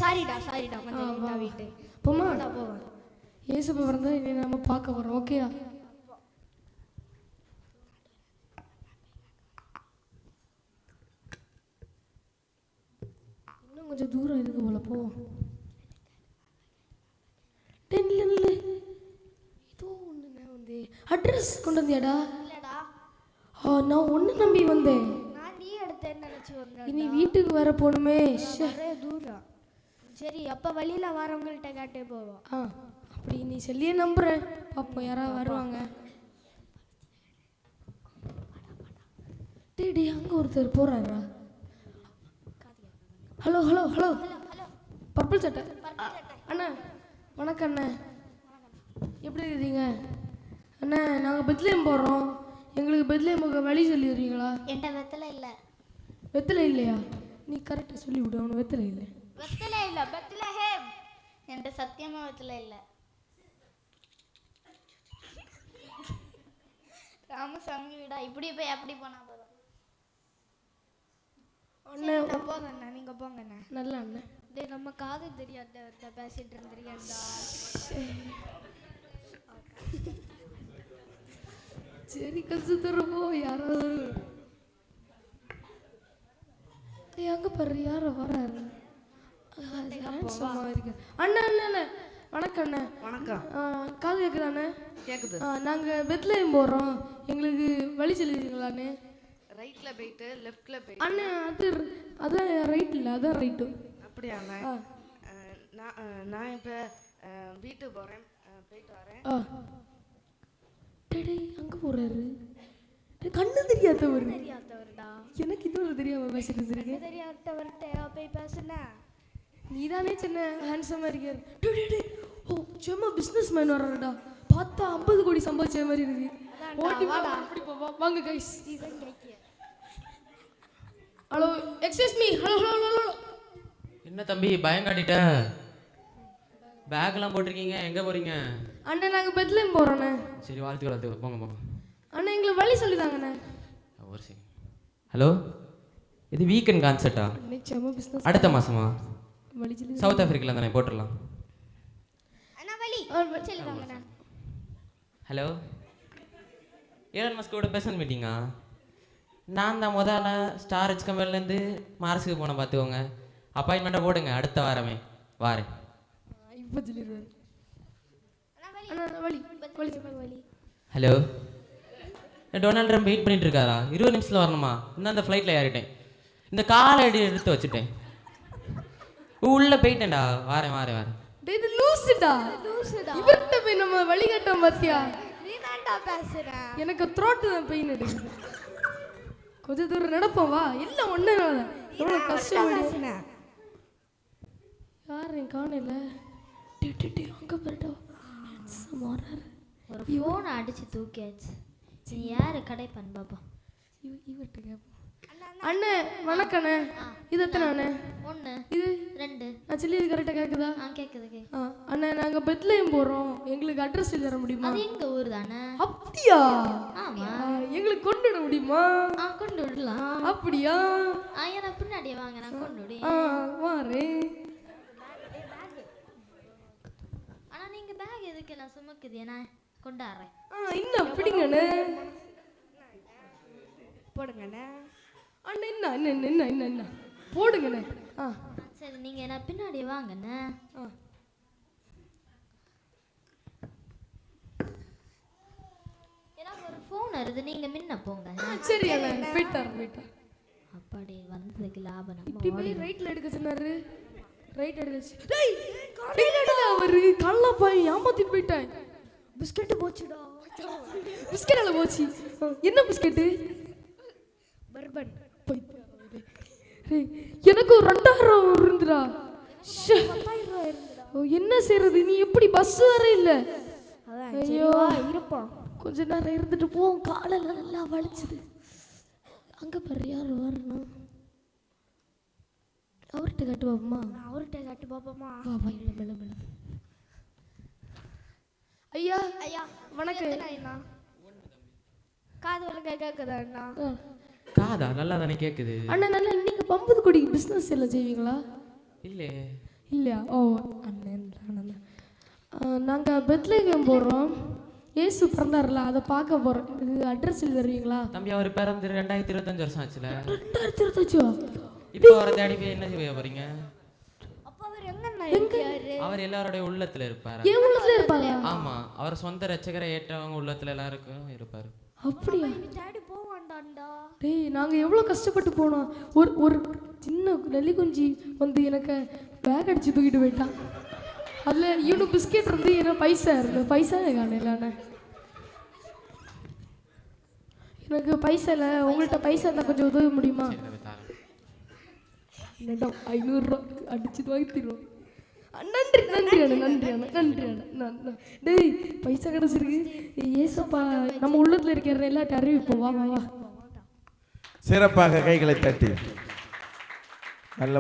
சாரிடா கொஞ்சம் வீட்டு போமா போவேன். ஏசுப்பா பிறந்தா இனி நம்ம பார்க்க போறோம். ஓகேயா? இன்னும் கொஞ்சம் தூரம் இருக்கு போல. போவோம். ஏதோ ஒண்ணு வந்து அட்ரஸ் கொண்டு வந்தியாடா? இல்லடா நான் ஒண்ணு நம்பி வந்தேன். நான் நீ எடுத்தேன்னு நினைச்சு வந்தேன். இனி வீட்டுக்கு வர போகணுமே. நிறைய தூரம். சரி அப்ப வழியில வரவங்கள்ட்ட கேட்டே போவோம். அப்படி நீ சொல்லியே நம்புறேன். பாப்போம் யாராவது வருவாங்க. டேடி அங்க ஒருத்தர் போறாரா? ஹலோ ஹலோ ஹலோ பர்பிள் சட்டை அண்ணா. வணக்கம் அண்ணா, எப்படி இருக்கீங்க அண்ணா? நாங்கள் பெத்லேம் போகிறோம். எங்களுக்கு பெத்லேமுக்கு வழி சொல்லி வரீங்களா? என்கிட்ட வெத்தலை இல்லை. வெத்தலை இல்லையா? நீ கரெக்டாக சொல்லி விடு. அவனு வெத்தலை இல்லை. வெத்தலை இல்லை, பெத்லஹேம். என்கிட்ட சத்தியமா வெத்தலை இல்லை. ராமசாமி விடா, இப்படி போய் அப்படி போனா போதும். அண்ணன் போங்க அண்ணா, நீங்க போங்க அண்ணா. நல்ல அண்ணன். டேய் நம்ம காது தெரியாத பேசிட்டு இருந்திருக்கேன்டா. சரி கசு தரப்போ யாராவது அங்க பாரு யாரோ வராரு. அண்ணா அண்ணா வணக்கம் அண்ணா. வணக்கம். காது கேக்குதாண்ணே? கேக்குது. நாங்க பெத்லேம் போறோம். எங்களுக்கு வழி சொல்லிருக்கீங்களாண்ணே? ரைட்ல போயிட்டு லெஃப்ட்ல போயிட்டு. அண்ணா அதான் ரைட் இல்ல, அதான் ரைட்டு. அப்படியா? நான் இப்ப வீட்டுக்கு போறேன், போயிட்டு வரேன். டேய் அங்க போறாரு. கண்ணு தெரியாதவரு. தெரியாதவர்டா. எனக்கு இதுவும் தெரியாம பேசிட்டு இருக்கேன். தெரியாதவர்கிட்ட போய் பேசுனா நீதானே சின்ன ஹேண்ட்ஸமா இருக்காரு. டேய் ஓ சும்மா பிசினஸ் மேன் வர்றாருடா. பார்த்தா 50 கோடி சம்பாதிச்ச மாதிரி இருக்கு. ஓடி வாடா. அப்படி போ வாங்க guys. Hello excuse me. Hello hello hello. என்ன தம்பி பயம் காட்டிட்ட? பேக்லாம் போட்டிருக்கீங்க, எங்கே போகிறீங்க? அண்ணா நாங்கள் பெத்லேம் போகிறோண்ணே. சரி வாழ்த்துக்கள், போங்க போங்க. அண்ணா எங்களுக்கு வழி சொல்லிதாங்கண்ணே. ஒரு செகண்ட். ஹலோ, இது வீக்கெண்ட் கான்சர்ட்டா? நிச்சயமா பிஸ்னஸ். அடுத்த மாதமா? வழி சொல்லி சவுத் ஆஃப்ரிக்காவில் தானே, போட்டுடலாம். அண்ணா வழி சொல்லுவாங்கண்ணா. ஹலோ, ஏலன் மஸ்கோட பர்சனல் மீட்டிங்கா? நான் தான் முதல்ல ஸ்டார் ஹெச் கம்பெனிலேருந்து மார்ஸுக்கு போனேன், பார்த்துக்கோங்க. அப்பாயின்மெண்ட்டை போடுங்க, அடுத்த வாரமே வாரேன். இப்போ சொல்லிடுவாரு. ஹலோ, டொனால்ட் ட்ரம்ப் வெயிட் பண்ணிட்டு இருக்காரா? 20 நிமிஷத்தில் வரணுமா? இன்னும் அந்த ஃப்ளைட்டில் ஏறிட்டேன். இந்த காலை அடி எடுத்து வச்சுட்டேன். உள்ளே போயிட்டேன்டா. வாரேன் வாரேன் வாரேன். இது லூசுடா. இவர்கிட்ட போய் நம்ம வழிகாட்டோம் பார்த்தியா? நீ தான்டா பேசுற. எனக்கு த்ரோட்டு தான் பெயின் எடுக்குது. கொஞ்சம் தூரம் நடப்போம் வா. இல்லை ஒன்று எவ்வளோ கஷ்டம். யாரையும் காணல. அங்கே போயிட்டோம். ஒரு ஃபோனை அடிச்சு தூக்கியாச்சு. நீ யாரு கடை பண்ண பாப்பா? இவர்கிட்ட கேட்போம். அண்ணே வணக்கண்ணே. இது எத்தனை அண்ணே? 1 இது 2. நான் சொல்லி இது கரெக்டாக கேட்குதா? கேக்குது. அண்ணே நாங்கள் பெத்லேம் போகிறோம். எங்களுக்கு அட்ரஸ் சொல்லி தர முடியுமா? அது எங்க ஊர் தானே? அப்படியா? ஆமா. எங்களுக்கு கொண்டு விட முடியுமா? கொண்டு விடலாம். அப்படியா? ஏன்னா பின்னாடியே வாங்க, நான் கொண்டு விடு. வாரேன். ஆனா நீங்க பேக் எதுக்கு நான் சுமக்குது? நான் கொண்டாடுறேன். இன்னும் பிடிங்கண்ணே. போடுங்கண்ணே. அண்ணா என்ன போடுங்கண்ணே. சரி நீங்க என்ன பின்னாடியே வாங்கண்ணே. எனக்கு ஒரு ஃபோன் வருது, நீங்க முன்ன போங்க. சரி அண்ணா போயிட்டார். அப்படி வந்ததுக்கு லாபம். இப்படி போய் ரைட்ல எடுக்க சொன்னாரு. ரைட் எடுக்கச்சு. டேய் காலையிலடா அவரு கள்ள போய் ஏமாத்திட்டு போயிட்டான். பிஸ்கட் போச்சுடா. பிஸ்கட்ல போச்சு. என்ன பிஸ்கட்? பர்பன். எனக்கு ஒரு 2000 இருந்துடா. 10,000 இருந்துடா. என்ன செய்யறது? நீ எப்படி பஸ் வர இல்ல? ஐயோ இருப்போம். கொஞ்ச நேரம் இருந்துட்டு போவோம். காலையில நல்லா வலிச்சுது. அங்க பாரு யார் வரணும். அவர்கிட்ட காட்டு பாப்போமா? வா வா மெல்ல. ஐயா வணக்கம். காது ஒழுங்கா கேக்குதா அண்ணா? காதா நல்லா தானே கேட்குது. அண்ணா நல்லா. நீங்க 50 கோடி பிஸ்னஸ் எல்லாம் செய்வீங்களா? இல்லை. இல்லையா? ஓ அண்ணன் அண்ணன். நாங்கள் பெத்லகேம் போகிறோம். ஏசு பிறந்தார்ல, அதை பார்க்க போகிறோம். இது அட்ரஸ் தருவீங்களா? தம்பி அவர் பிறந்து 2025 வருஷம் ஆச்சுல. 2028 இப்போ அவரை தேடி போய் என்ன செய்ய போறீங்க? அப்ப அவர் எங்கண்ணா இருக்காரு? அவர் எல்லாரோட உள்ளத்துல இருப்பாரு. என் உள்ளத்துல இருப்பாங்க. ஆமா, அவர் சொந்த ரட்சகரை ஏற்றவங்க உள்ளத்துல எல்லாருக்கும் இருப்பாரு. அப்படியா? தேடி போவாண்டாண்டா. டேய், நாங்கள் எவ்வளோ கஷ்டப்பட்டு போனோம். ஒரு சின்ன நெல்லி குஞ்சி வந்து எனக்கு பேக் அடிச்சு தூக்கிட்டு போயிட்டான். அதில் இவனு பிஸ்கெட் இருந்து என்ன பைசா இருந்தது. பைசா காணலாண்ணே. எனக்கு பைசா இல்லை. உங்கள்கிட்ட பைசா இருந்தால் கொஞ்சம் உதவ முடியுமா? 500 அடிச்சு வாங்கிடுவோம். நன்றி நன்றி அண்ணா, நன்றி அண்ணா, நன்றி அண்ணா. டேய், பைசா கிடச்சிருக்கு. ஏசப்பா நம்ம உள்ளத்தில் இருக்கிற எல்லாத்தையும் அறிவிப்போம். வா வா வா. சிறப்பாக கைகளை தட்டி நல்ல